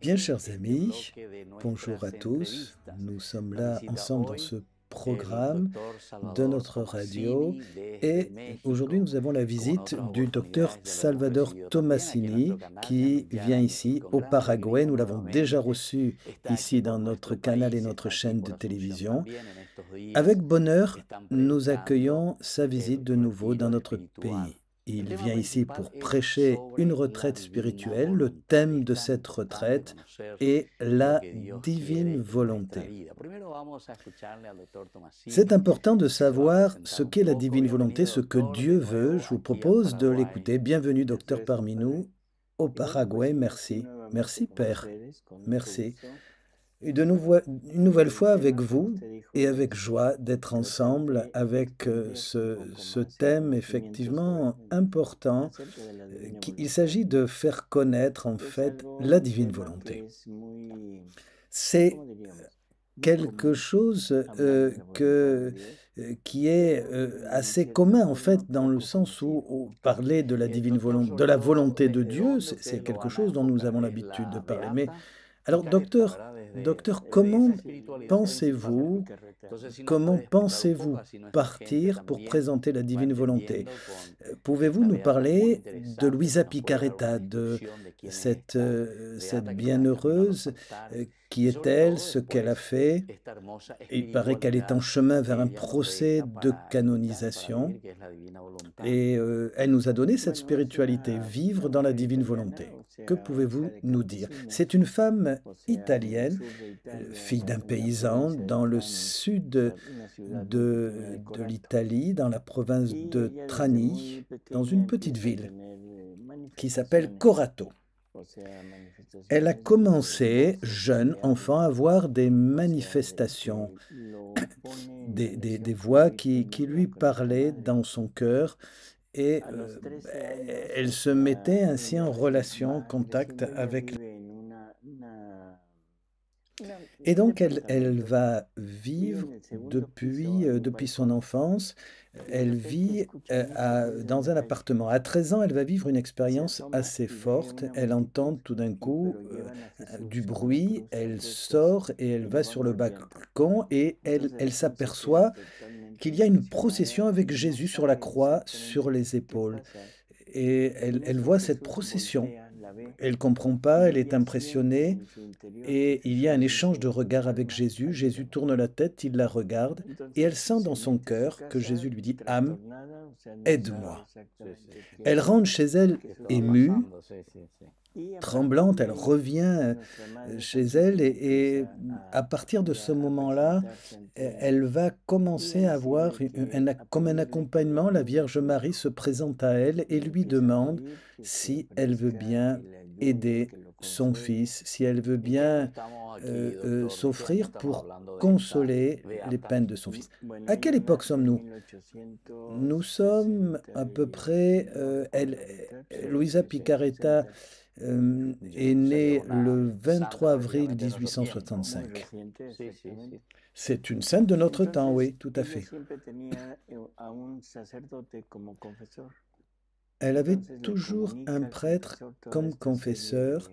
Bien, chers amis, bonjour à tous. Nous sommes là ensemble dans ce programme de notre radio et aujourd'hui nous avons la visite du docteur Salvador Tomasini qui vient ici au Paraguay. Nous l'avons déjà reçu ici dans notre canal et notre chaîne de télévision. Avec bonheur, nous accueillons sa visite de nouveau dans notre pays. Il vient ici pour prêcher une retraite spirituelle. Le thème de cette retraite est la divine volonté. C'est important de savoir ce qu'est la divine volonté, ce que Dieu veut. Je vous propose de l'écouter. Bienvenue, docteur, parmi nous, au Paraguay. Merci. Merci, Père. Merci. Et une nouvelle fois avec vous et avec joie d'être ensemble avec ce thème effectivement important. Il s'agit de faire connaître en fait la divine volonté. C'est quelque chose qui est assez commun en fait dans le sens où parler de la divine volonté, de la volonté de Dieu, c'est quelque chose dont nous avons l'habitude de parler. Mais alors, docteur, pensez-vous, comment pensez-vous partir pour présenter la divine volonté? Pouvez-vous nous parler de Luisa Picaretta, de cette bienheureuse? Qui est-elle? Ce qu'elle a fait? Il paraît qu'elle est en chemin vers un procès de canonisation. Et elle nous a donné cette spiritualité, vivre dans la divine volonté. Que pouvez-vous nous dire? C'est une femme italienne, fille d'un paysan dans le sud de l'Italie, dans la province de Trani, dans une petite ville qui s'appelle Corato. Elle a commencé, jeune enfant, à voir des manifestations, des voix qui lui parlaient dans son cœur. Et elle se mettait ainsi en relation, en contact avec. Et donc elle va vivre depuis son enfance, elle vit dans un appartement. À 13 ans, elle va vivre une expérience assez forte. Elle entend tout d'un coup du bruit, elle sort et elle va sur le balcon et elle s'aperçoit qu'il y a une procession avec Jésus sur la croix, sur les épaules. Et elle voit cette procession. Elle ne comprend pas, elle est impressionnée et il y a un échange de regards avec Jésus. Jésus tourne la tête, il la regarde et elle sent dans son cœur que Jésus lui dit « Âme, aide-moi ». Elle rentre chez elle émue, tremblante, elle revient chez elle et à partir de ce moment-là, elle va commencer à avoir comme un accompagnement. La Vierge Marie se présente à elle et lui demande si elle veut bien aider son fils, si elle veut bien s'offrir pour consoler les peines de son fils. À quelle époque sommes-nous? Nous sommes à peu près... Luisa Picaretta est née le 23 avril 1865. C'est une sainte de notre temps, oui, tout à fait. Elle avait toujours un prêtre comme confesseur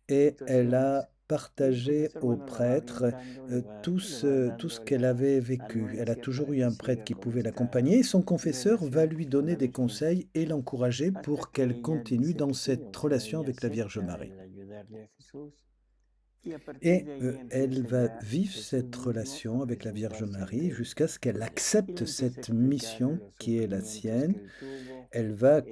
et elle a partagé au prêtre tout ce qu'elle avait vécu. Elle a toujours eu un prêtre qui pouvait l'accompagner et son confesseur va lui donner des conseils et l'encourager pour qu'elle continue dans cette relation avec la Vierge Marie. Et elle va vivre cette relation avec la Vierge Marie jusqu'à ce qu'elle accepte cette mission qui est la sienne. Elle va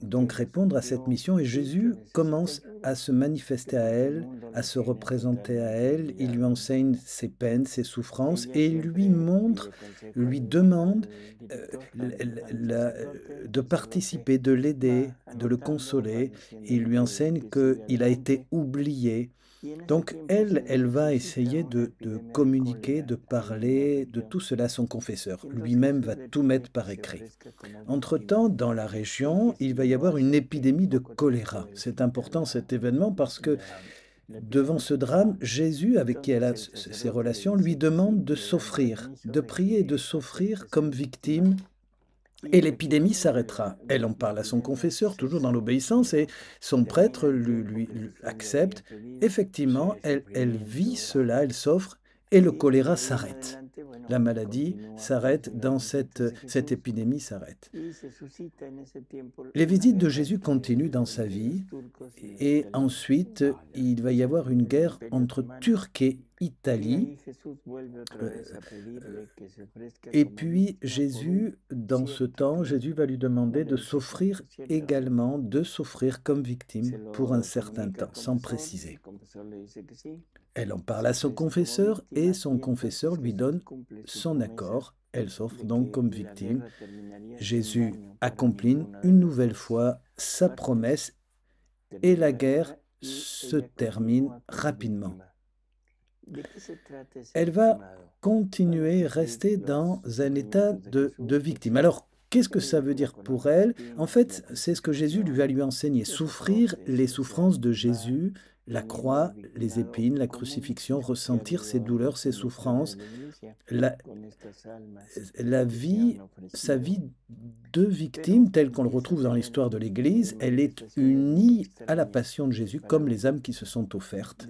donc répondre à cette mission et Jésus commence à se manifester à elle, à se représenter à elle. Il lui enseigne ses peines, ses souffrances et il lui montre, lui demande de participer, de l'aider, de le consoler. Il lui enseigne qu'il a été oublié. Donc elle va essayer de communiquer, de parler de tout cela à son confesseur. Lui-même va tout mettre par écrit. Entre-temps, dans la région, il va y avoir une épidémie de choléra. C'est important cet événement parce que devant ce drame, Jésus, avec qui elle a ses relations, lui demande de s'offrir, de prier et de s'offrir comme victime et l'épidémie s'arrêtera. Elle en parle à son confesseur, toujours dans l'obéissance, et son prêtre lui accepte. Effectivement, elle vit cela, elle s'offre, et le choléra s'arrête. La maladie s'arrête, cette épidémie s'arrête. Les visites de Jésus continuent dans sa vie, et ensuite, il va y avoir une guerre entre Turcs et Italie. Et puis Jésus, dans ce temps, Jésus va lui demander de s'offrir également, de s'offrir comme victime pour un certain temps, sans préciser. Elle en parle à son confesseur et son confesseur lui donne son accord. Elle s'offre donc comme victime. Jésus accomplit une nouvelle fois sa promesse et la guerre se termine rapidement. Elle va continuer, rester dans un état de victime. Alors, qu'est-ce que ça veut dire pour elle? En fait, c'est ce que Jésus va lui enseigner. Souffrir les souffrances de Jésus, la croix, les épines, la crucifixion, ressentir ses douleurs, ses souffrances, sa vie de victime, telle qu'on le retrouve dans l'histoire de l'Église, elle est unie à la passion de Jésus, comme les âmes qui se sont offertes.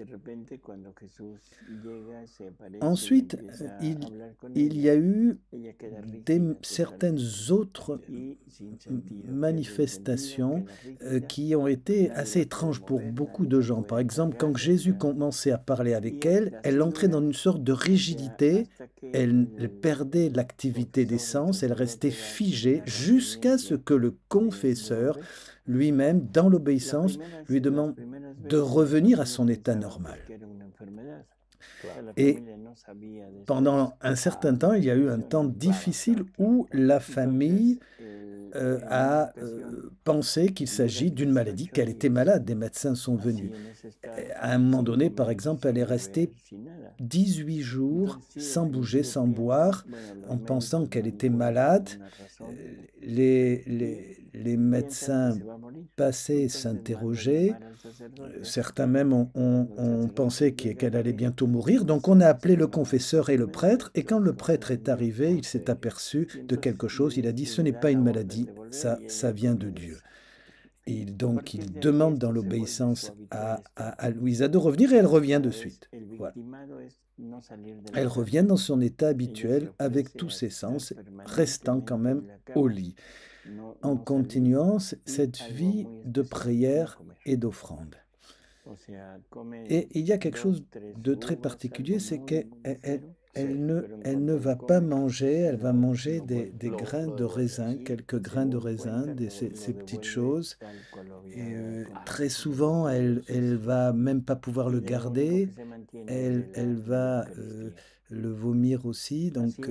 Ensuite, il y a eu certaines autres manifestations qui ont été assez étranges pour beaucoup de gens. Par exemple, quand Jésus commençait à parler avec elle, elle entrait dans une sorte de rigidité, elle perdait l'activité des sens, elle restait figée jusqu'à ce que le confesseur lui-même, dans l'obéissance, lui demande de revenir à son état normal. Et pendant un certain temps, il y a eu un temps difficile où la famille a pensé qu'il s'agit d'une maladie, qu'elle était malade. Des médecins sont venus. À un moment donné, par exemple, elle est restée 18 jours sans bouger, sans boire, en pensant qu'elle était malade. Les médecins passaient, s'interrogeaient. Certains même ont pensé qu'elle allait bientôt mourir. Donc on a appelé le confesseur et le prêtre. Et quand le prêtre est arrivé, il s'est aperçu de quelque chose. Il a dit, ce n'est pas une maladie, ça vient de Dieu. Et donc il demande dans l'obéissance à Louisa de revenir et elle revient de suite. Voilà. Elle revient dans son état habituel avec tous ses sens, restant quand même au lit, en continuant cette vie de prière et d'offrande. Et il y a quelque chose de très particulier, c'est qu'elle ne va pas manger, elle va manger des grains de raisin, quelques grains de raisin, ces petites choses. Et très souvent, elle va même pas pouvoir le garder, elle va le vomir aussi. Donc,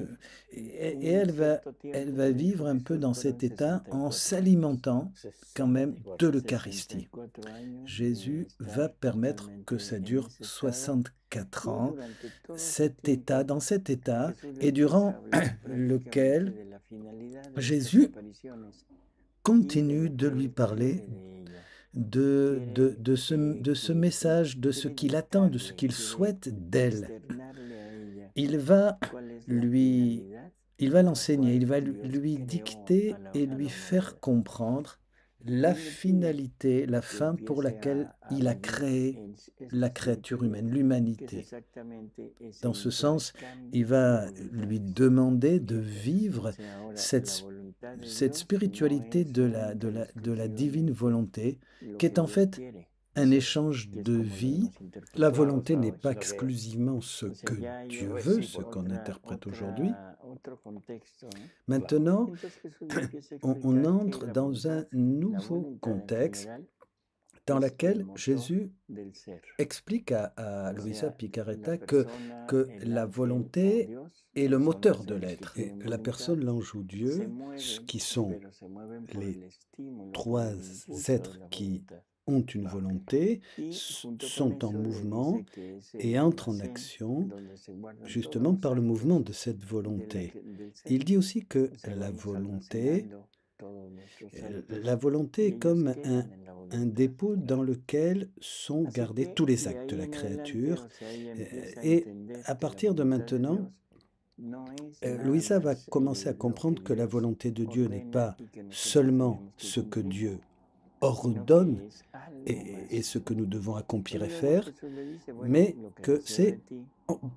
et elle va vivre un peu dans cet état en s'alimentant quand même de l'Eucharistie. Jésus va permettre que ça dure 64 ans, dans cet état, et durant lequel Jésus continue de lui parler de ce message, de ce qu'il attend, de ce qu'il souhaite d'elle. Il va l'enseigner, il va lui dicter et lui faire comprendre la finalité, la fin pour laquelle il a créé la créature humaine, l'humanité. Dans ce sens, il va lui demander de vivre cette spiritualité de la divine volonté, qui est en fait un échange de vie. La volonté n'est pas exclusivement ce que Dieu veut, ce qu'on interprète aujourd'hui. Maintenant, on entre dans un nouveau contexte dans lequel Jésus explique à Luisa Picarreta que la volonté est le moteur de l'être. Et la personne, l'ange ou Dieu, qui sont les trois êtres qui ont une volonté, sont en mouvement et entrent en action justement par le mouvement de cette volonté. Il dit aussi que la volonté est comme un dépôt dans lequel sont gardés tous les actes de la créature. Et à partir de maintenant, Luisa va commencer à comprendre que la volonté de Dieu n'est pas seulement ce que Dieu ordonne et ce que nous devons accomplir et faire, mais que c'est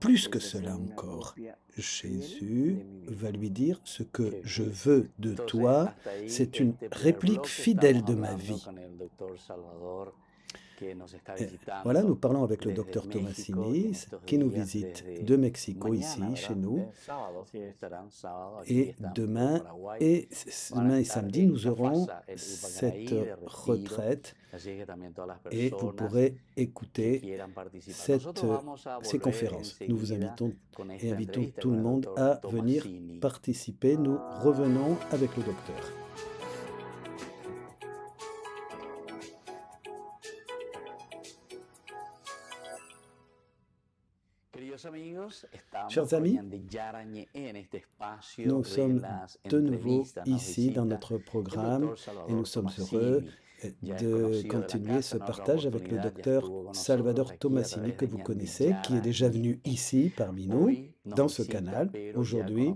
plus que cela encore. Jésus va lui dire, ce que je veux de toi, c'est une réplique fidèle de ma vie. Voilà, nous parlons avec le docteur Tomasini, qui nous visite de Mexico, ici, chez nous. Et demain et samedi, nous aurons cette retraite et vous pourrez écouter ces conférences. Nous vous invitons et invitons tout le monde à venir participer. Nous revenons avec le docteur. Chers amis, nous sommes de nouveau ici dans notre programme et nous sommes heureux de continuer ce partage avec le docteur Salvador Tomasini que vous connaissez, qui est déjà venu ici parmi nous, dans ce canal. Aujourd'hui,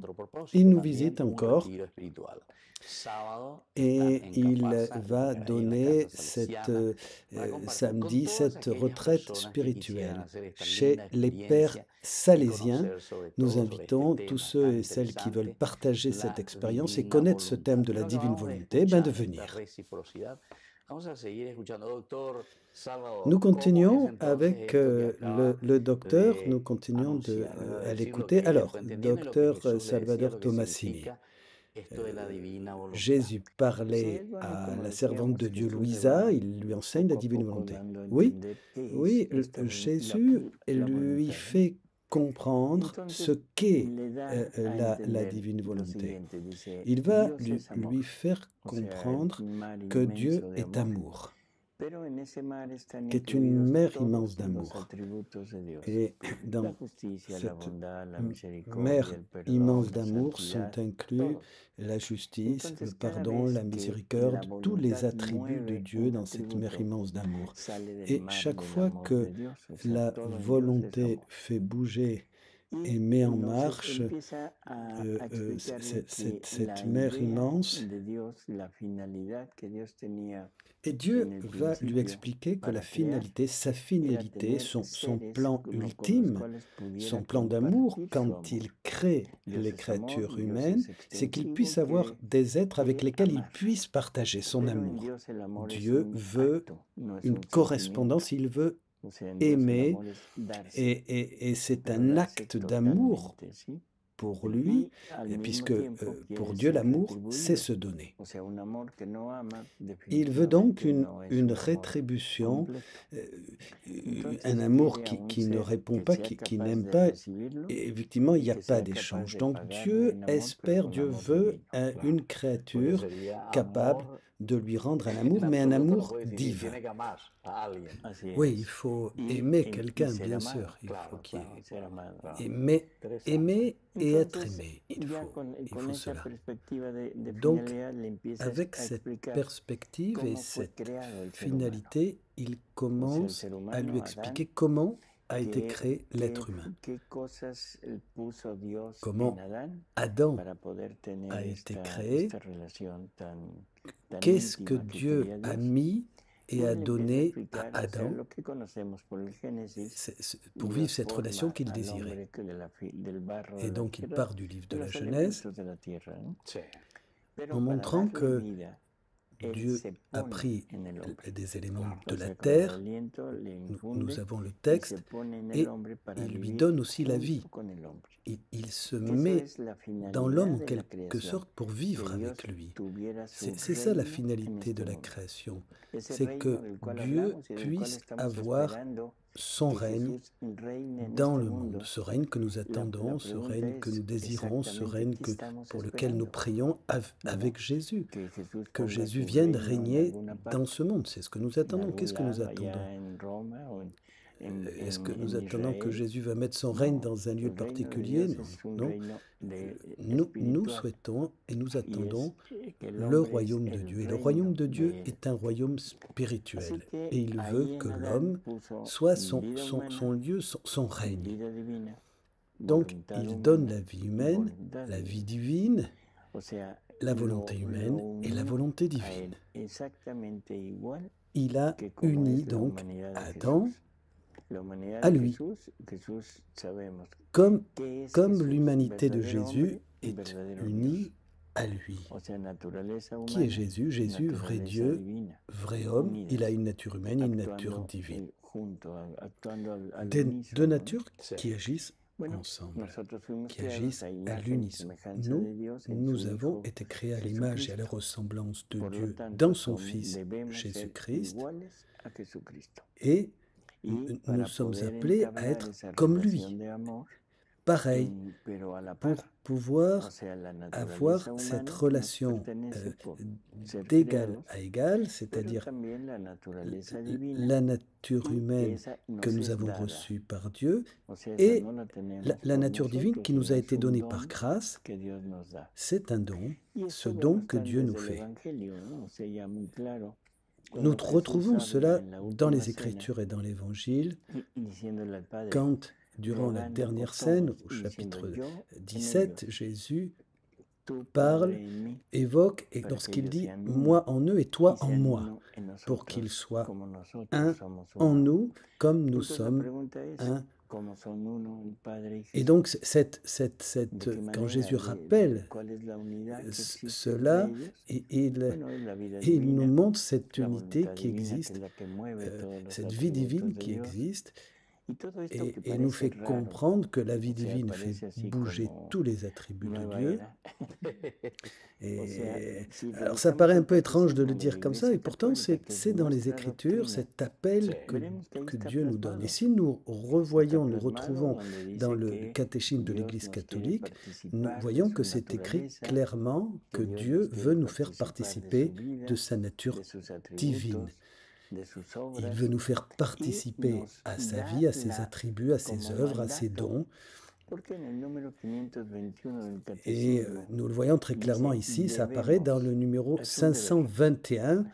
il nous visite encore et il va donner samedi cette retraite spirituelle chez les pères salésiens. Nous invitons tous ceux et celles qui veulent partager cette expérience et connaître ce thème de la divine volonté, de venir. Nous continuons avec le docteur, nous continuons à l'écouter. Alors, docteur Salvador Tomasini. Jésus parlait à la servante de Dieu Luisa, il lui enseigne la divine volonté. Oui, Jésus lui fait comprendre ce qu'est la divine volonté. Il va lui faire comprendre que Dieu est amour, qui est une mer immense d'amour. Et dans cette mer immense d'amour sont inclus la justice, le pardon, la miséricorde, tous les attributs de Dieu dans cette mer immense d'amour. Et chaque fois que la volonté fait bouger et met en marche cette mer immense, et Dieu va lui expliquer que la finalité, sa finalité, son plan ultime, son plan d'amour, quand il crée les créatures humaines, c'est qu'il puisse avoir des êtres avec lesquels il puisse partager son amour. Dieu veut une correspondance, il veut aimer, et c'est un acte d'amour pour lui, puisque pour Dieu, l'amour, c'est se donner. Il veut donc une rétribution, un amour qui ne répond pas, qui n'aime pas, et effectivement, il n'y a pas d'échange. Donc Dieu espère, Dieu veut une créature capable de lui rendre un amour, mais un amour divin. Oui, il faut aimer quelqu'un, bien sûr. Il faut aimer et être aimé. Il faut cela. Donc, avec cette perspective et cette finalité, il commence à lui expliquer comment a été créé l'être humain. Comment Adam a été créé. Qu'est-ce que Dieu a mis et a donné à Adam pour vivre cette relation qu'il désirait. Et donc il part du livre de la Genèse en montrant que Dieu a pris des éléments de la terre, nous avons le texte, et il lui donne aussi la vie. Il se met dans l'homme en quelque sorte pour vivre avec lui. C'est ça la finalité de la création, c'est que Dieu puisse avoir son règne dans le monde, ce règne que nous attendons, ce règne que nous désirons, ce règne pour lequel nous prions avec Jésus, que Jésus vienne régner dans ce monde. C'est ce que nous attendons. Qu'est-ce que nous attendons? Est-ce que nous attendons que Jésus va mettre son règne dans un lieu particulier? Non. Nous souhaitons et nous attendons le royaume de Dieu. Et le royaume de Dieu est un royaume spirituel. Et il veut que l'homme soit son lieu, son règne. Donc, il donne la vie humaine, la vie divine, la volonté humaine et la volonté divine. Il a uni donc Adam à lui. Comme l'humanité de Jésus est unie à lui. Qui est Jésus? Jésus, vrai Dieu, vrai homme, il a une nature humaine et une nature divine. Deux natures qui agissent ensemble, qui agissent à l'unisson. Nous avons été créés à l'image et à la ressemblance de Dieu dans son Fils Jésus-Christ, et nous sommes appelés à être comme lui, pareil, pour pouvoir avoir cette relation d'égal à égal, c'est-à-dire la nature humaine que nous avons reçue par Dieu et la nature divine qui nous a été donnée par grâce. C'est un don, ce don que Dieu nous fait. Nous retrouvons cela dans les Écritures et dans l'Évangile, quand, durant la dernière scène, au chapitre 17, Jésus parle, évoque, et lorsqu'il dit « moi en eux et toi en moi », pour qu'ils soient un en nous, comme nous sommes un. Et donc, quand Jésus rappelle cela, il nous montre cette unité qui existe, cette vie divine qui existe, et nous fait comprendre que la vie divine fait bouger tous les attributs de Dieu. Alors ça paraît un peu étrange de le dire comme ça, et pourtant c'est dans les Écritures cet appel que Dieu nous donne. Et si nous retrouvons dans le catéchisme de l'Église catholique, nous voyons que c'est écrit clairement que Dieu veut nous faire participer de sa nature divine. Il veut nous faire participer à sa vie, à ses attributs, à ses œuvres, à ses dons. Et nous le voyons très clairement ici, ça apparaît dans le numéro 521.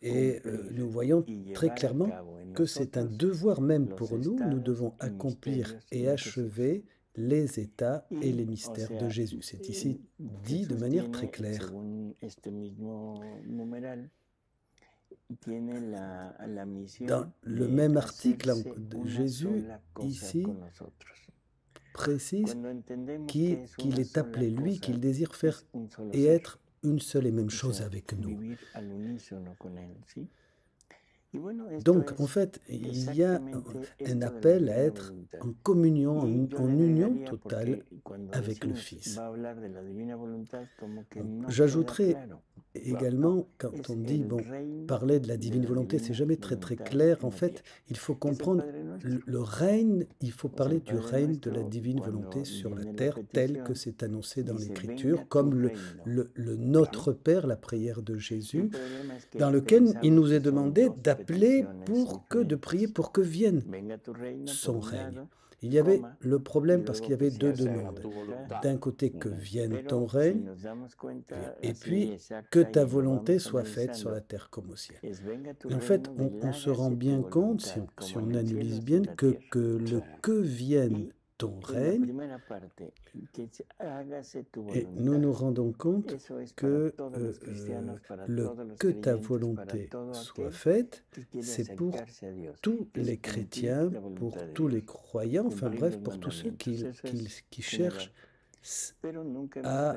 Et nous voyons très clairement que c'est un devoir même pour nous. Nous devons accomplir et achever les états et les mystères de Jésus. C'est ici dit de manière très claire. Dans le même article, Jésus, ici, précise qu'il est appelé, lui, qu'il désire faire et être une seule et même chose avec nous. Donc, en fait, il y a un appel à être en communion, en union totale avec le Fils. J'ajouterai également, quand on dit, parler de la divine volonté, c'est jamais très très clair. En fait, il faut comprendre le règne, il faut parler du règne de la divine volonté sur la terre, tel que c'est annoncé dans l'Écriture, comme le Notre Père, la prière de Jésus, dans lequel il nous est demandé d'appeler de prier pour que vienne son règne. Il y avait le problème parce qu'il y avait deux demandes. D'un côté, que vienne ton règne, et puis que ta volonté soit faite sur la terre comme au ciel. En fait, on se rend bien compte, si on analyse bien, que le que vienne ton règne, et nous nous rendons compte que le que ta volonté soit faite, c'est pour tous les chrétiens, pour tous les croyants, enfin bref, pour tous ceux qui cherchent à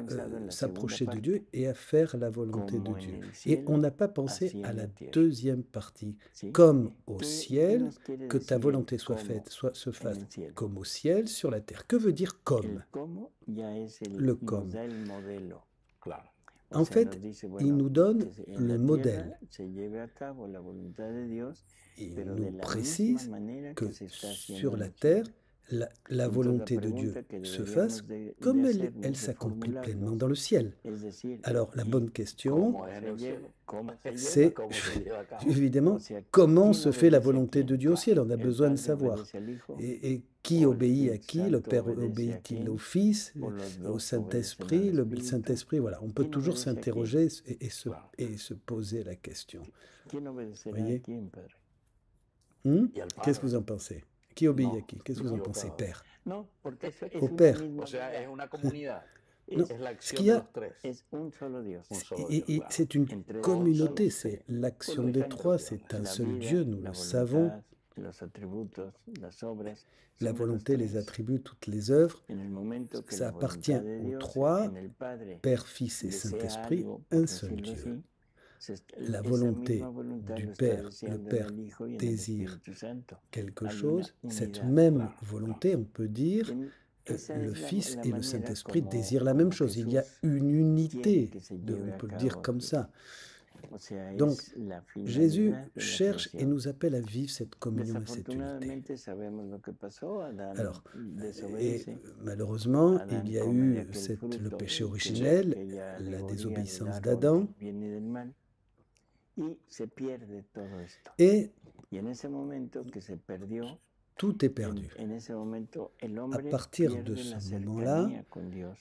s'approcher de Dieu et à faire la volonté de Dieu. Et on n'a pas pensé à la deuxième partie, comme au ciel, que ta volonté soit faite, se fasse comme au ciel, sur la terre. Que veut dire comme? Le comme. En fait, il nous donne le modèle. Il nous précise que sur la terre, la volonté de Dieu se fasse comme elle s'accomplit pleinement dans le ciel. Alors, la bonne question, c'est évidemment comment se fait la volonté de Dieu au ciel. On a besoin de savoir. Et qui obéit à qui? Le Père obéit-il au Fils, au Saint-Esprit? Le Saint-Esprit, voilà. On peut toujours s'interroger et se poser la question. Voyez? Qu'est-ce que vous en pensez? Qui obéit à qui? Qu'est-ce que vous en pensez, Père? No, porque es Au una Père. misma comunidad. Non, Es la ce acción qu'il y de a, los tres. Es un solo Dios. Un solo et, Dios, et claro. c'est une Entre dos communauté, somos c'est tres. l'action Por des tanto, trois, c'est un la seul vida, Dieu, nous la le savons. voluntad, los atributos, las obras, La son de los volonté, les tres. attributs, toutes les œuvres, En el momento que ça la appartient voluntad de aux Dios trois, en el Padre Père, Fils et desea Saint-Esprit, algo, por un seul decirlo Dieu. así, La esa volonté misma voluntad du lo está Père, le deseando en Père el Hijo y en el désire Espíritu Santo. quelque Hay una chose, cette unidad. même Claro. volonté, on peut dire, En- esa le es Fils la et le manera Saint-Esprit como, désirent la même como chose. Il y a Jesús une quiere unité, que se on lleve a peut le dire cabo comme aquí. ça. O sea, Donc, es la Jésus finalidad de la cherche et creación. nous appelle à vivre cette communion et cette unité. Desafortunadamente sabemos lo que pasó. Adán Alors, et desobedece. malheureusement, Adán il y a come de eu aquel le fruto, péché que es originel, aquella la alegoría del désobéissance árbol d'Adam, del bien y del mal, y se pierde todo esto. et Y en ese momento que se perdió, tout est perdu. en ese momento el À hombre partir de pierde ce la moment-là, cercanía con Dios,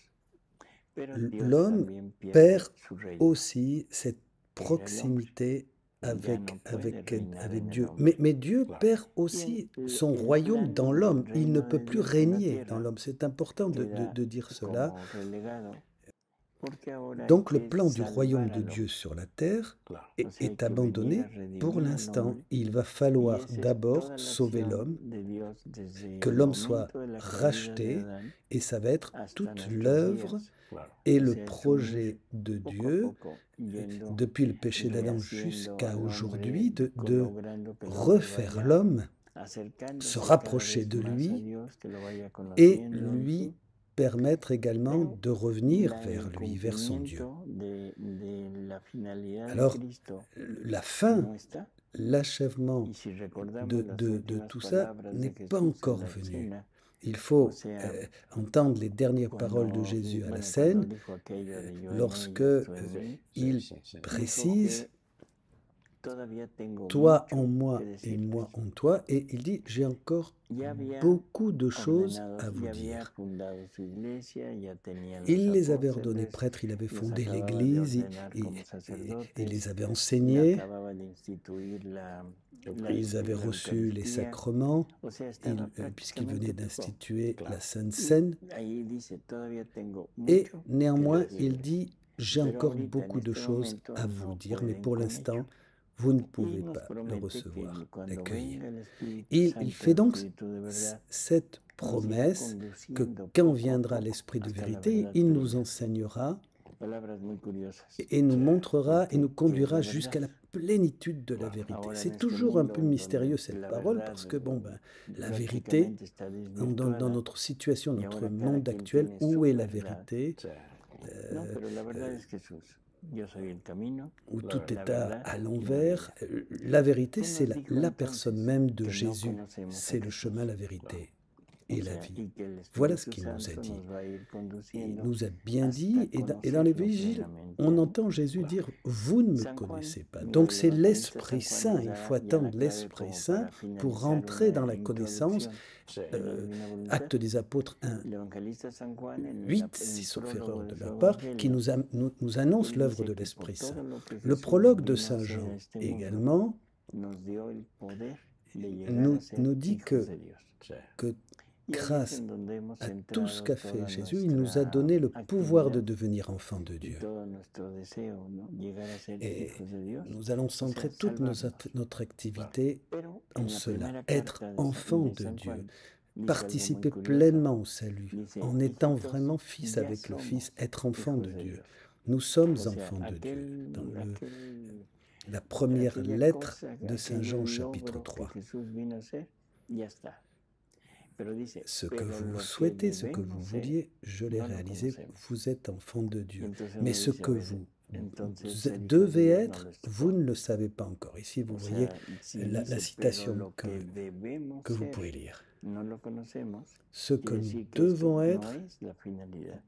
pero Dios l'homme también pierde perd su reino. aussi cette Que era el hombre. proximité Ya avec, no puede avec, reinar avec en el Dieu. hombre. Mais Dieu Claro. perd Y aussi el, son el royaume plan dans del l'homme. Il ne reino peut de plus Dios en la régner dans tierra l'homme. C'est important queda de dire cela. como relegado, porque ahora hay Donc le que plan du royaume salvar de al Dieu hombre. sur la terre Claro. O sea, hay est que venir abandonné a pour redimir al l'instant. hombre. Il va Y falloir esa es d'abord toda la sauver acción l'homme, de Dios desde que el l'homme soit momento de la caída de racheté, Adán et ça va être hasta toute nuestros l'œuvre días. et O le sea, es un ir projet de poco a Dieu, poco yendo depuis le péché y d'Adam rehaciendo jusqu'à al aujourd'hui, hombre, de logrando que el hombre refaire vaya l'homme, se acercándose cada rapprocher vez de más a lui Dios, que lo vaya et conociendo, en lui fin. permettre également Pero de revenir el vers lui, vers son Dieu. cumplimiento de la finalidad de Alors, Cristo la fin, no está. l'achèvement Y si recordamos de las de últimas tout ça palabras de n'est pas Jesús en encore la venu. cena, Il o faut sea, entendre les dernières paroles de cuando, Jésus à la bueno, scène, cuando dijo aquello de yo en lorsque ellos, tú en mí, il dijo précise que todavía tengo toi en mucho moi que et decirles. moi en toi, et il dit, j'ai encore Ya había beaucoup de choses ordenado, à vous ya había dire. fundado su iglesia, ya tenía los Il les avait ordonnés apóstoles, prêtres, il avait los fondé acababa de l'Église, ordenar como il sacerdotes, les avait il enseignés, acababa de instituir la ils avaient reçu les Eucaristía, sacrements, o sea, estaba puisqu'il venait prácticamente todo. d'instituer la Claro. Sainte Y Seine. ahí dice, todavía tengo Et mucho que néanmoins, il decirles, dit, j'ai pero encore ahorita en beaucoup de este choses momento à vous no dire, mais pueden pour con l'instant, ello. vous ne Y pouvez nos pas le promete que recevoir, cuando l'accueillir. venga el Espíritu Il Santo, fait el donc Espíritu de verdad, cette nos irá promesse que conduciendo quand poco a viendra poco l'Esprit de hasta la vérité, verdad il nous plena. enseignera Palabras muy curiosas, et nous montrera et porque nous ¿qué es conduira la jusqu'à la verdad? plénitude de la Claro. vérité. Ahora en C'est este toujours un mundo peu en mystérieux donde cette la parole verdad parce que bon, la vérité, prácticamente está dans desvirtuada notre situation, y notre ahora cada monde quien actuel, tiene où su est la verdad. vérité? No, pero la verdad es Jesús. Yo soy el camino, Où la tout est verdad à y la l'envers. vida. La vérité, ¿Qué c'est nos dijo la personne entonces? même de Que no Jésus. conocemos a C'est le Jesús. chemin, la vérité O et la sea, vie. y que el Voilà ce Espíritu qu'il nous a Santo dit. nos va a ir Il conduciendo nous a bien hasta dit, et dans conocerlo l'Évangile, plenamente on a él. entend Jésus dire, vous ne me San Juan, connaissez pas. mira, Donc el c'est evangelista l'Esprit San Juan Saint, nos il da faut ya la attendre clave l'Esprit como Saint para pour finalizar rentrer dans una la connaissance. introducción de la divina voluntad. Actes des Apôtres 1, El evangelista San Juan en 8, el si sauf prólogo erreur de de su ma part, qui evangelio, nous annonce él l'œuvre de dice que por l'Esprit todo Saint. lo que Le Jesús prologue de vino a Saint hacer Jean a este mundo, également nos dio el poder de llegar a nous ser dit hijos de Dios. que Y ahí es grâce en donde hemos à tout ce centrado qu'a fait toda Jésus, il nous a nuestra donné le pouvoir de actividad devenir enfants de y Dieu. todo nuestro deseo, ¿no? Llegar a ser Et hijos de Dios, nous allons o sea, centrer toute salvarnos. notre activité Pero en en la cela, primera être carta enfant de de San Dieu, Juan, dice algo muy participer curioso. pleinement au salut, Dice, en étant hijitos, vraiment fils ya avec le Fils, somos être enfant hijos de de Dieu. Dios. Nous sommes O sea, enfants de Dieu. Dans aquel, la première aquella lettre cosa, de Saint aquel Jean, chapitre logro que 3. Jesús vino a hacer, ya está. Pero dice, Ce que pero vous lo que souhaitez, ce que debemos vous ser, vouliez, je l'ai no lo réalisé, conocemos. vous êtes enfants de Y Dieu. entonces Mais uno ce dice, a que ver, vous entonces ser hijos devez de Dios no être, lo es vous todo. ne le savez pas encore. Ici, vous O voyez sea, si la dice, pero citation lo que debemos que vous ser, pouvez lire. no lo conocemos, Ce que quiere nous decir que esto devons no être, es la finalidad.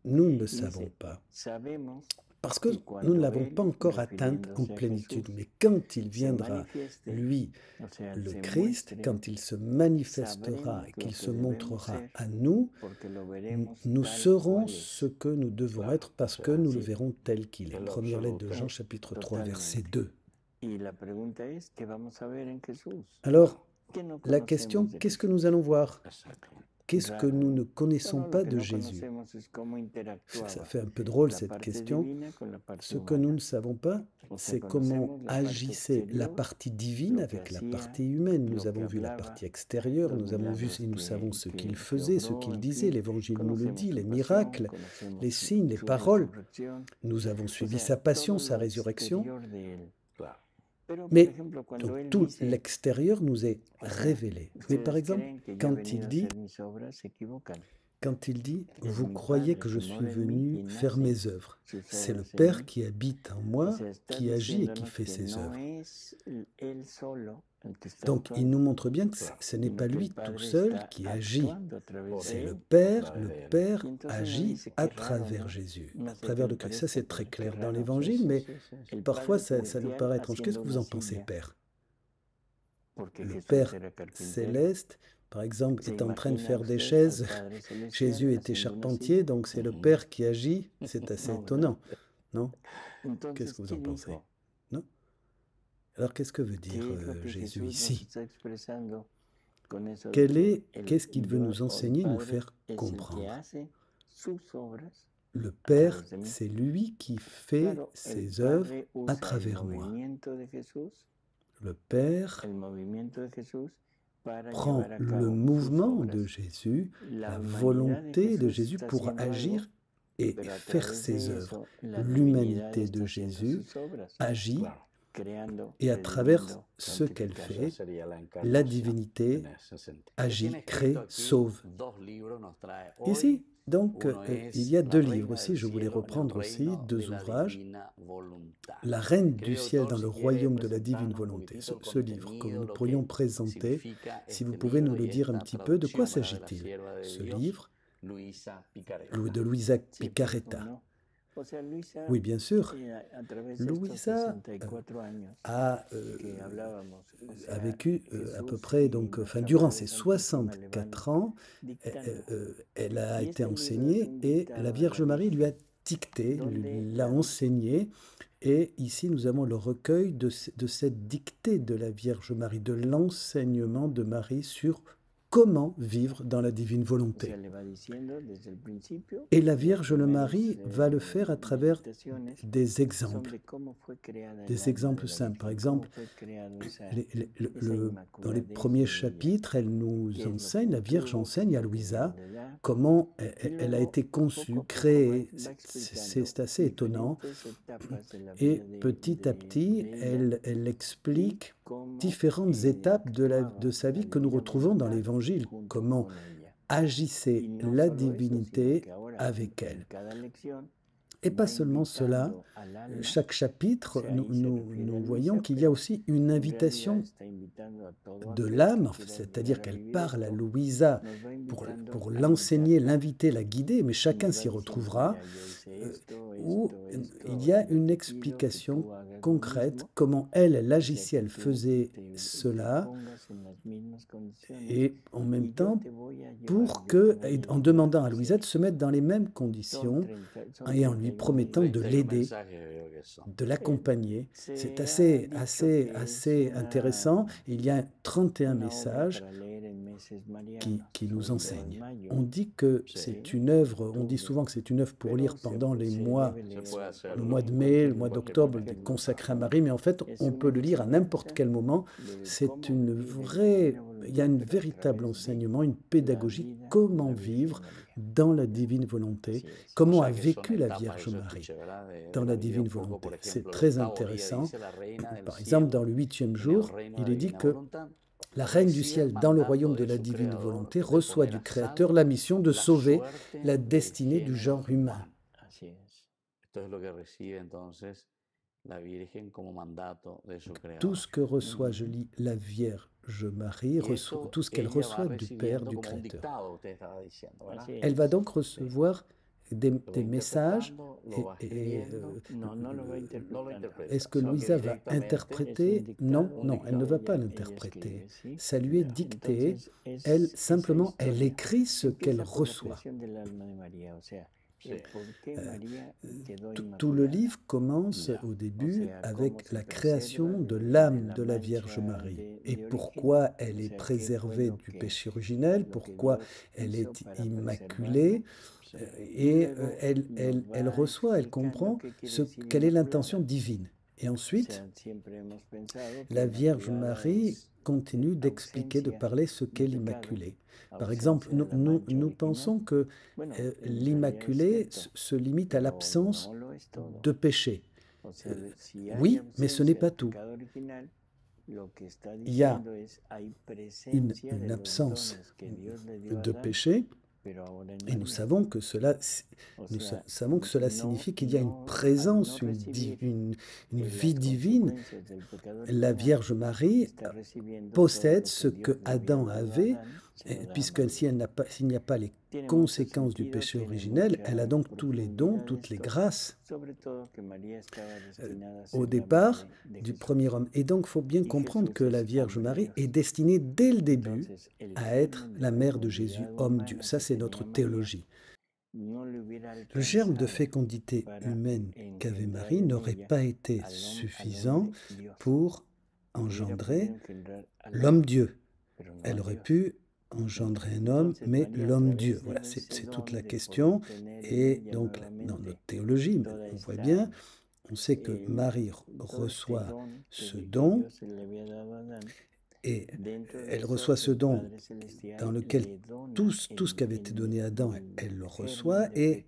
nous ne le Y savons dice, pas. sabemos Parce que que nous ne cuando l'avons Él, pas encore atteint en refiriéndose a plénitude. Jesús, Mais quand il se viendra, manifieste, lui, o sea, le se Christ, muestre, quand il se manifestera sabremos et lo qu'il que se debemos montrera ser, à nous, porque lo veremos nous tal serons cual ce es. que nous devons être parce que nous le Sí, verrons tel qu'il est. el Première lettre de Jean, absoluto, chapitre 3, verset totalmente. 2. Y la pregunta es, ¿qué vamos a ver en Jesús? Alors, la question, qu'est-ce que nous allons voir? Qu'est-ce que nous ne connaissons pas de Jésus? Ça fait un peu drôle cette question. Ce que nous ne savons pas, c'est comment agissait la partie divine avec la partie humaine. Nous avons vu la partie extérieure, nous avons vu et nous savons ce qu'il faisait, ce qu'il disait. L'Évangile nous le dit, les miracles, les signes, les paroles. Nous avons suivi sa passion, sa résurrection. Mais donc, tout l'extérieur nous est révélé. Mais par exemple, quand il dit, vous croyez que je suis venu faire mes œuvres, c'est le Père qui habite en moi, qui agit et qui fait ses œuvres. Donc il nous montre bien que ce n'est pas lui tout seul qui agit, c'est le Père agit à travers Jésus, à travers le Christ. Ça c'est très clair dans l'Évangile, mais parfois ça nous paraît étrange. Qu'est-ce que vous en pensez, Père? Le Père céleste, par exemple, est en train de faire des chaises. Jésus était charpentier, donc c'est le Père qui agit. C'est assez étonnant, non? Qu'est-ce que vous en pensez? Non? Alors, qu'est-ce que veut dire Jésus ici? Qu'est-ce qu'il veut nous enseigner, nous faire comprendre? Le Père, c'est lui qui fait ses œuvres à travers moi. Le Père prend le mouvement de Jésus, la volonté de Jésus pour agir et faire ses œuvres. L'humanité de Jésus agit et à travers ce qu'elle fait, la divinité agit, crée, sauve. Ici, donc, il y a deux livres aussi, je voulais reprendre aussi, deux ouvrages. La Reine du ciel dans le royaume de la divine volonté, ce livre que nous pourrions présenter, si vous pouvez nous le dire un petit peu, de quoi s'agit-il? Ce livre de Luisa Picarreta. Oui, bien sûr. Luisa a vécu à peu près, donc, durant ses 64 ans, elle a été enseignée et la Vierge Marie lui a dicté, l'a enseigné. Et ici, nous avons le recueil de cette dictée de la Vierge Marie, de l'enseignement de Marie sur comment vivre dans la divine volonté. Et la Vierge Marie va le faire à travers des exemples simples. Par exemple, dans les premiers chapitres, elle nous enseigne, la Vierge enseigne à Luisa comment elle a été conçue, créée. C'est assez étonnant. Et petit à petit, elle explique différentes étapes de sa vie que nous retrouvons dans l'Évangile. Comment agissait la divinité avec elle. Et pas seulement cela, chaque chapitre, nous voyons qu'il y a aussi une invitation de l'âme, c'est-à-dire qu'elle parle à Luisa pour l'enseigner, l'inviter, la guider, mais chacun s'y retrouvera, où il y a une explication concrète, comment elle agissait, elle faisait cela, et en même temps, en demandant à Luisa de se mettre dans les mêmes conditions, et en lui promettant de l'aider, de l'accompagner. C'est assez intéressant. Il y a 31 messages qui nous enseignent. On dit que c'est une œuvre, on dit souvent que c'est une œuvre pour lire pendant le mois de mai, le mois d'octobre, consacré à Marie, mais en fait, on peut le lire à n'importe quel moment. Il y a un véritable enseignement, une pédagogie, comment vivre dans la divine volonté, comment a vécu la Vierge Marie dans la divine volonté. C'est très intéressant. Par exemple, dans le 8e jour, il est dit que la Reine du ciel, dans le royaume de la divine volonté, reçoit du Créateur la mission de sauver la destinée du genre humain. Tout ce que reçoit, je lis, la Vierge Marie, tout ce qu'elle reçoit du Père, du Créateur. Elle va donc recevoir des messages. Est-ce que Luisa va interpréter? Non, elle ne va pas l'interpréter. Ça lui est dicté. Elle, simplement, elle écrit ce qu'elle reçoit. Tout le livre commence au début avec la création de l'âme de la Vierge Marie et pourquoi elle est préservée du péché originel, pourquoi elle est immaculée. Et elle reçoit, elle comprend quelle est l'intention divine. Et ensuite, la Vierge Marie continue d'expliquer, de parler ce qu'est l'Immaculée. Par exemple, nous pensons que l'Immaculée se limite à l'absence de péché. Oui, mais ce n'est pas tout. Il y a une absence de péché, et nous savons que cela signifie qu'il y a une présence, une vie divine. La Vierge Marie possède ce que Adam avait, puisque s'il n'y a pas les conséquences du péché originel, elle a donc tous les dons, toutes les grâces au départ du premier homme. Et donc, il faut bien comprendre que la Vierge Marie est destinée dès le début à être la mère de Jésus, homme-Dieu. Ça, c'est notre théologie. Le germe de fécondité humaine qu'avait Marie n'aurait pas été suffisant pour engendrer l'homme-Dieu. Elle aurait pu engendrer un homme, mais l'homme-Dieu. Voilà, c'est toute la question. Et donc, dans notre théologie, on voit bien, on sait que Marie reçoit ce don, et elle reçoit ce don dans lequel tout ce qui avait été donné à Adam, elle le reçoit, et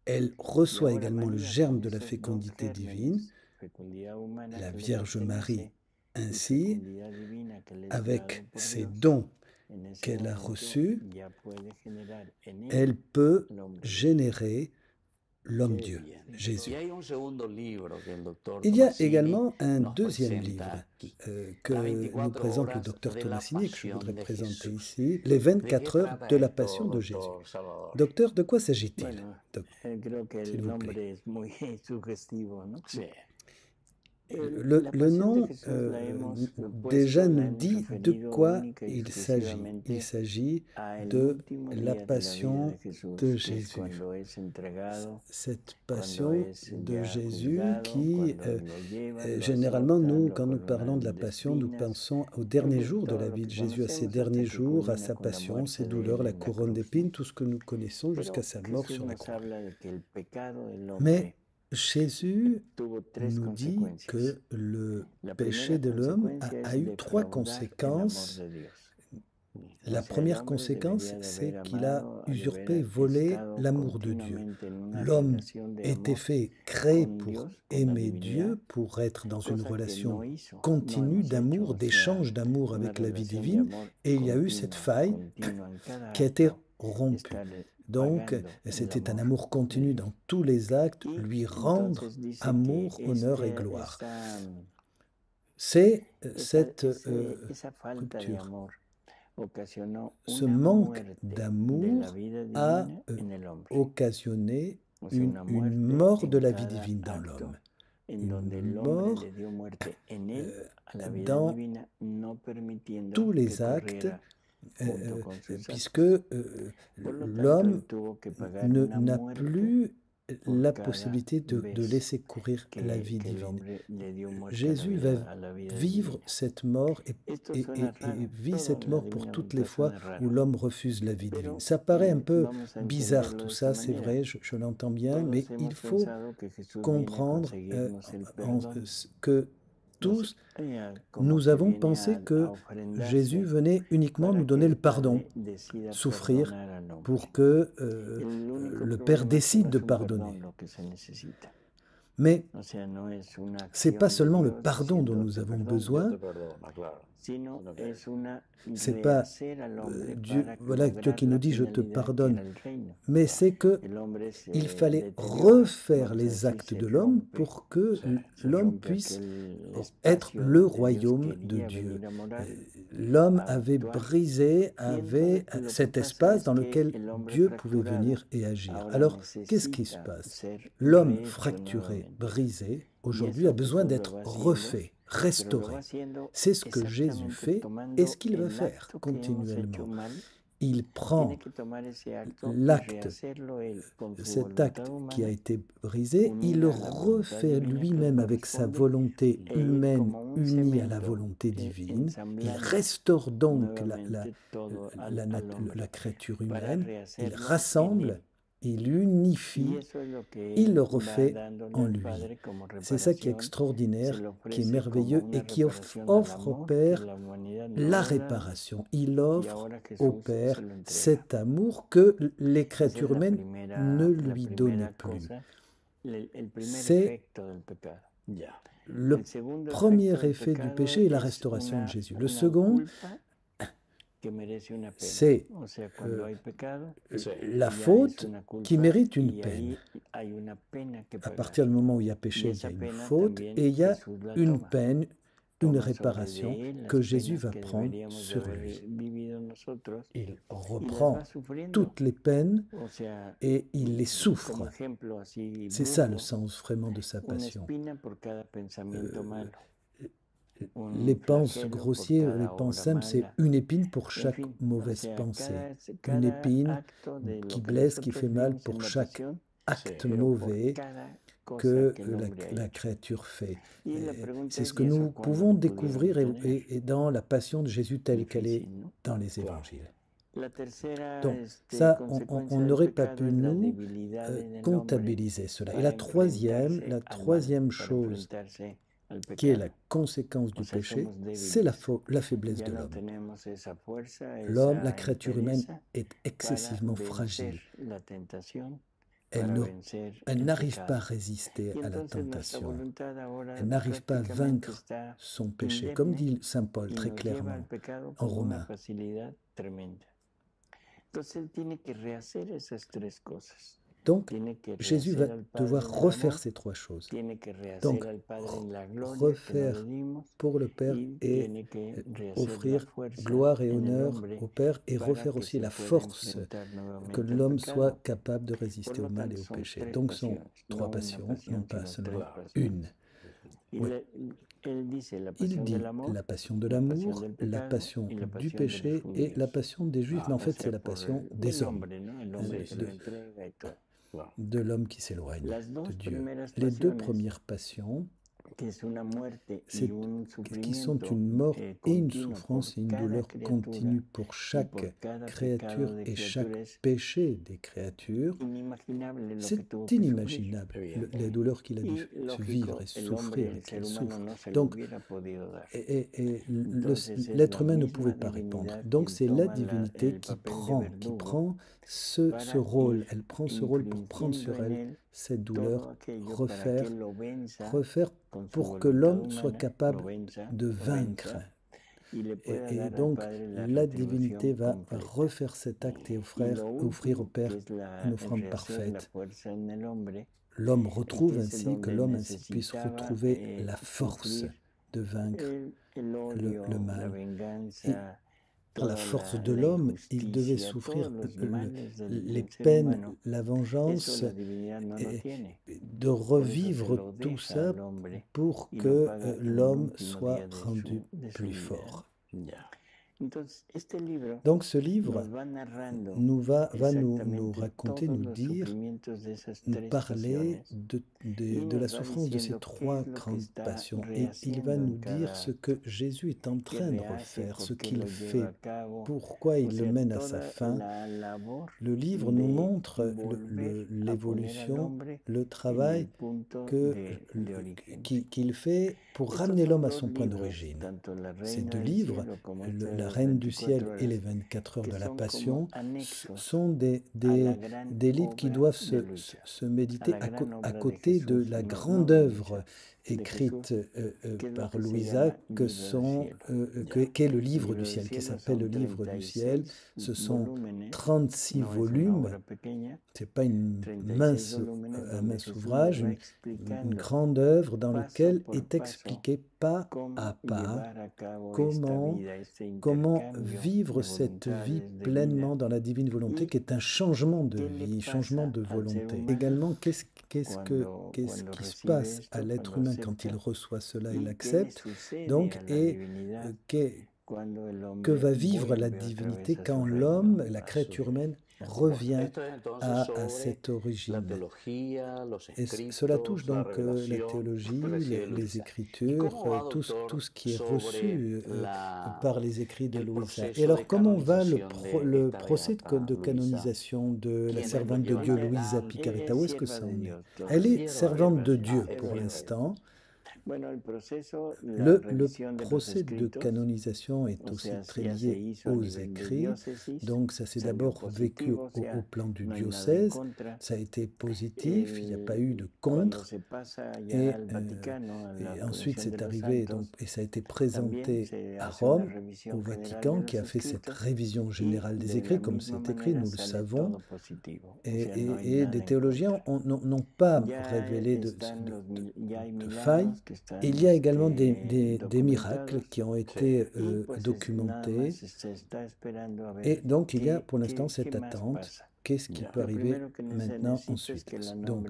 elle reçoit également le germe de la fécondité divine, la Vierge Marie. Ainsi, avec ces dons qu'elle a reçus, elle peut générer l'homme-Dieu, Jésus. Il y a également un deuxième livre que nous présente le docteur Tomasini et que je voudrais présenter ici, Les 24 heures de la Passion de Jésus. Docteur, de quoi s'agit-il, s'il vous plaît? Le nom déjà nous dit de quoi il s'agit. Il s'agit de la passion de Jésus. Cette passion de Jésus qui, généralement, quand nous parlons de la passion, nous pensons au dernier jour de la vie de Jésus, à ses derniers jours, à sa passion, ses douleurs, la couronne d'épines, tout ce que nous connaissons jusqu'à sa mort sur la croix. Mais Jésus nous dit que le péché de l'homme a eu trois conséquences. La première conséquence, c'est qu'il a usurpé, volé l'amour de Dieu. L'homme était fait, créé pour aimer Dieu, pour être dans une relation continue d'amour, d'échange d'amour avec la vie divine, et il y a eu cette faille qui a été rompue. Donc, c'était un amour continu dans tous les actes, lui rendre amour, honneur et gloire. C'est cette rupture. Ce manque d'amour a occasionné une mort de la vie divine dans l'homme. Une mort dans tous les actes, puisque l'homme n'a plus la possibilité de laisser courir la vie divine. Jésus va vivre cette mort et vit cette mort pour toutes les fois où l'homme refuse la vie divine. Ça paraît un peu bizarre tout ça, c'est vrai, je l'entends bien, mais il faut comprendre que tous, nous avons pensé que Jésus venait uniquement nous donner le pardon, souffrir, pour que le Père décide de pardonner. Mais ce n'est pas seulement le pardon dont nous avons besoin, c'est pas Dieu qui nous dit « je te pardonne », mais c'est qu'il fallait refaire les actes de l'homme pour que l'homme puisse être le royaume de Dieu. L'homme avait brisé, avait cet espace dans lequel Dieu pouvait venir et agir. Alors, qu'est-ce qui se passe? L'homme fracturé, brisé, aujourd'hui a besoin d'être refait, restauré. C'est ce que Jésus fait et ce qu'il va faire continuellement. il prend l'acte, cet acte qui a été brisé, il le refait lui-même avec sa volonté humaine unie à la volonté divine. Il restaure donc la créature humaine, il rassemble, il unifie, il le refait en lui. C'est ça qui est extraordinaire, qui est merveilleux et qui offre au Père la réparation. Il offre au Père cet amour que les créatures humaines ne lui donnaient plus. C'est le premier effet du péché et la restauration de Jésus. Le second, c'est la faute qui mérite une peine. À partir du moment où il y a péché, il y a une faute et il y a une peine, une réparation que Jésus va prendre sur lui. Il reprend toutes les peines et il les souffre. C'est ça le sens vraiment de sa passion. Les penses grossiers, les penses simples, c'est une épine pour chaque mauvaise pensée. Une épine qui blesse, qui fait mal pour chaque acte mauvais que la créature fait. C'est ce que nous pouvons découvrir et dans la passion de Jésus telle qu'elle est dans les évangiles. Donc ça, on n'aurait pas pu nous comptabiliser cela. Et la troisième chose qui est la conséquence du péché, c'est la faiblesse de l'homme. L'homme, la créature humaine, est excessivement fragile. Elle n'arrive pas à résister à la tentation. Elle n'arrive pas à vaincre son péché, comme dit saint Paul très clairement en Romains. Donc, Jésus va devoir refaire ces trois choses. Donc, refaire pour le Père et offrir gloire et honneur au Père et refaire aussi la force que l'homme soit capable de résister au mal et au péché. Donc, ce sont trois passions, non pas seulement une. Oui. Il dit la passion de l'amour, la passion du péché et la passion des Juifs, mais en fait c'est la passion des hommes, de l'homme qui s'éloigne de Dieu. Les deux premières passions, qui sont une mort et une souffrance et une douleur continue pour chaque créature et chaque péché des créatures, c'est inimaginable les douleurs qu'il a dû vivre et souffrir et qu'il souffre. Donc, l'être humain ne pouvait pas répondre. Donc c'est la divinité qui prend ce rôle. Elle prend ce rôle pour prendre sur elle cette douleur, refaire pour que l'homme soit capable de vaincre. Et donc, la divinité va refaire cet acte et offrir au Père une offrande parfaite. L'homme retrouve ainsi, que l'homme ainsi puisse retrouver la force de vaincre le mal. Et par la force de l'homme, il devait souffrir les peines, la vengeance, et de revivre tout ça pour que l'homme soit rendu plus fort. Donc ce livre va nous raconter, nous dire, nous parler de la souffrance de ces trois grandes passions. Et il va nous dire ce que Jésus est en train de refaire, ce qu'il fait, pourquoi il le mène à sa fin. Le livre nous montre l'évolution, le travail qu'il fait pour ramener l'homme à son point d'origine. Ces deux livres, La Reine du Ciel et les 24 heures de la Passion, sont des livres qui doivent se méditer à côté de la grande œuvre écrite par Louisa, qu'est le Livre du Ciel, qui s'appelle le Livre du Ciel. Ce sont 36 volumes. Ce n'est pas un mince ouvrage, une grande œuvre dans laquelle est expliqué pas à pas comment vivre cette vie pleinement dans la divine volonté, qui est un changement de vie, changement de volonté. Également, qu'est-ce qui se passe à l'être humain quand il reçoit cela et l'accepte, donc, et que va vivre la divinité quand l'homme, la créature humaine, revient à cette origine. Et cela touche donc la théologie, les Écritures, tout ce qui est reçu par les écrits de Louisa. Et alors, comment va le procès de canonisation de la servante de Dieu Luisa Picaretta? Où est-ce que ça en est? Elle est servante de Dieu pour l'instant. Le procès de canonisation est aussi très lié aux écrits, donc ça s'est d'abord vécu au plan du diocèse, ça a été positif, il n'y a pas eu de contre, et ensuite c'est arrivé, donc, et ça a été présenté à Rome, au Vatican, qui a fait cette révision générale des écrits, comme c'est écrit, nous le savons, et des théologiens n'ont pas révélé de failles. Il y a également des miracles qui ont été documentés. Et donc, il y a pour l'instant cette attente. Qu'est-ce qui peut arriver maintenant ensuite? Donc,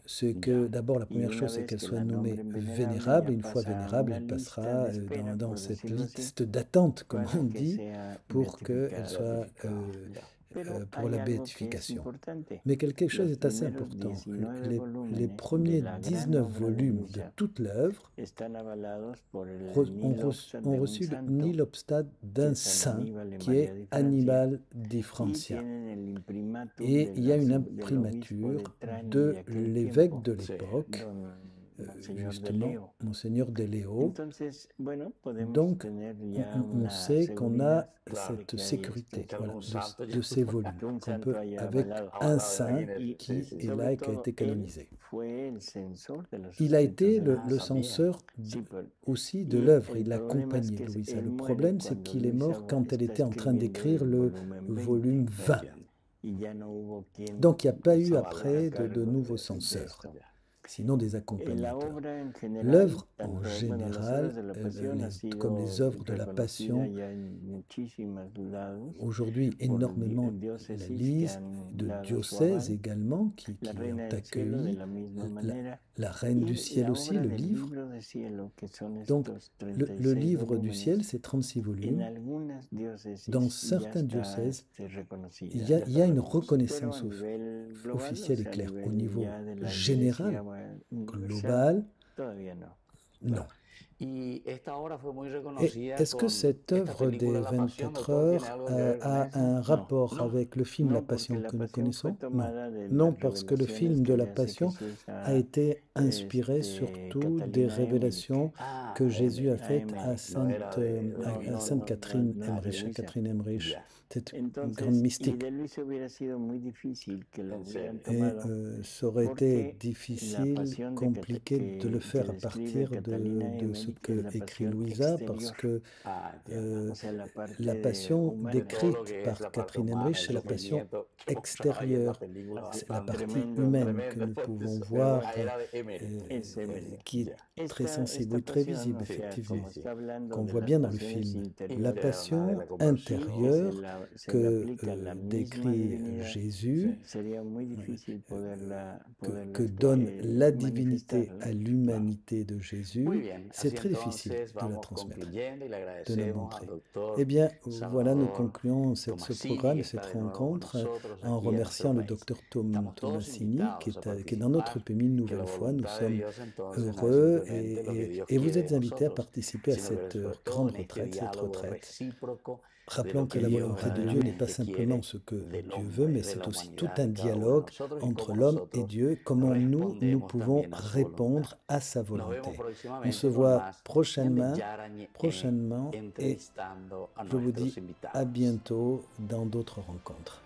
c'est que d'abord, la première chose, c'est qu'elle soit nommée vénérable. Une fois vénérable, elle passera dans cette liste d'attente, comme on dit, pour qu'elle soit pour la béatification. Mais quelque chose est assez important. Les premiers 19 volumes de toute l'œuvre ont reçu ni l'obstat d'un saint, qui est Annibale di Francia. Et il y a une imprimature de l'évêque de l'époque, justement, Monseigneur de Léo. Donc, on sait qu'on a cette sécurité de ces volumes, qu'on peut, avec un saint qui est là et qui a été canonisé. Il a été le censeur aussi de l'œuvre, il a accompagné Louisa. Le problème, c'est qu'il est mort quand elle était en train d'écrire le volume 20. Donc, il n'y a pas eu après de nouveaux censeurs, sinon des accompagnateurs. L'œuvre en général, comme les œuvres de la Passion, aujourd'hui énormément la lisent, de diocèses également qui ont accueilli, la Reine du Ciel aussi, le livre. Donc le livre du ciel, c'est 36 volumes. Dans certains diocèses, il y a une reconnaissance officielle et claire. Au niveau général, global, non. Et est-ce que cette œuvre des 24 heures a un rapport avec le film La Passion que nous connaissons? Non. Non, parce que le film de La Passion a été inspiré surtout des révélations que Jésus a faites à Sainte Catherine Emmerich, cette grande mystique. Et ça aurait été difficile, compliqué de le faire à partir de ce que écrit Louisa, parce que la passion décrite par Catherine Emmerich, c'est la passion extérieure, c'est la partie humaine que nous pouvons voir, qui est très sensible et très visible, effectivement, qu'on voit bien dans le film. La passion intérieure que décrit Jésus, que donne la divinité à l'humanité de Jésus, c'est très difficile de la transmettre, de la montrer. Eh bien, voilà, nous concluons ce programme et cette rencontre en remerciant le docteur Tomasini, qui est dans notre pays une nouvelle fois. Nous sommes heureux et vous êtes invités à participer à cette grande retraite, Rappelons que la volonté de Dieu n'est pas simplement ce que Dieu veut, mais c'est aussi tout un dialogue entre l'homme et Dieu, comment nous pouvons répondre à sa volonté. On se voit prochainement et je vous dis à bientôt dans d'autres rencontres.